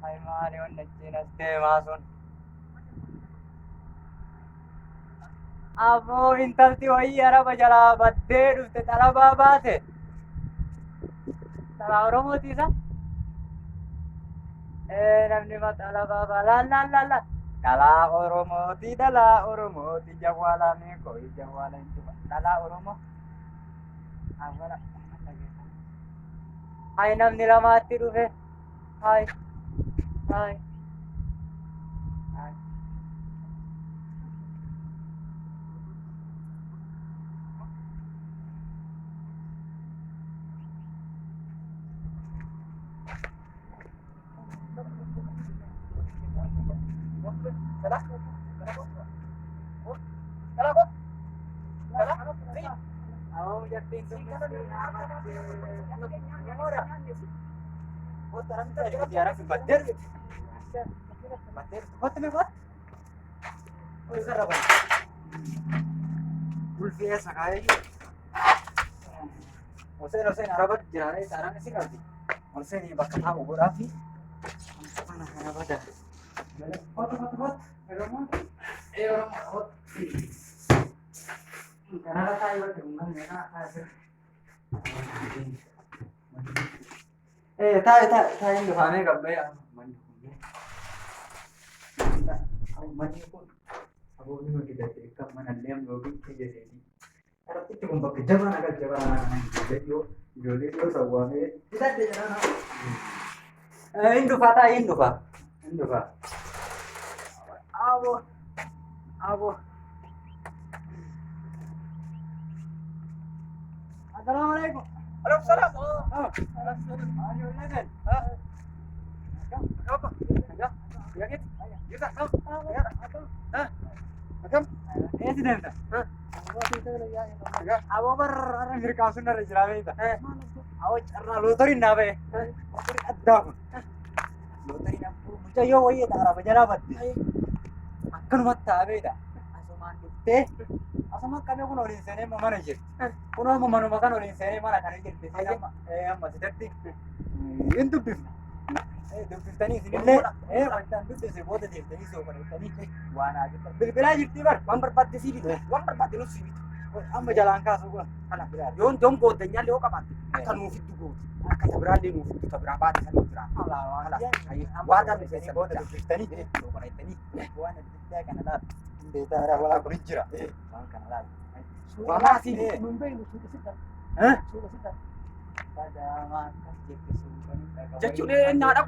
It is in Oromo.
Ay maali onna chinas deemaa sun. Ammoo intalti wayii araba jalaa baddee dhufte xalabaa baate. Dhalaa Oromooti isa? Namni maxalabaa baa laallaallallah. Dhalaa Oromooti jawwaalaa meeqoo jawwaala hin cufa. Dhalaa Oromoo. Awwala. Hay namni lamaatti dhufe. Hay. Hay. Hay. Awam jatting tu Karena tayo dengan mereka tayo yung kami gabay mani ko ako ni mo kita ka manalem lobi kaya dedi pero itu kung bakjaman agad jaman video sa wame tidak de jana Indo pa abo Assalamualaikum. Waalaikumsalam. Ayo Nathan. Apa? Ya. Yakin? Kita tahu. Ya. Macam? President. Ya. Abo bar Amerika sunar jirawe ita. Awo charna lotori nabe. Lotori addam. Lotori na mucha yo wayi tara bajara batte. Akkan matta abe ita. Asuman dutte. Asuma kami kun olin sene mana jirti. Kuno manu makan olin sene mana kan jirti. Amma sidatti. Entu bifna. Dubbistanii isinillee wantaan dubbise booda deemtanii soofanettanii waan ajjetta. Bilbilaa jirtii bar Waan barbaadde sii bitu. Waan barbaadde nuti sii bitu. amma jalaan kaasuu kun kana biraa. Yoon gooddanyaallee yoo qabaatte akka nuuf hiddu gooti. Akka tabiraallee nuuf hiddu tabiraa baate san nuuf jiraata. Waa dhabne Isinii booda dubbiftanii soofanettanii waan adda kana laal. Beetaa haaraa walaa kun hin jira. Waan kana laal. Waa maasii bitu. Badaamaa akkas jette suuqanii. Jechuun eenyuudha?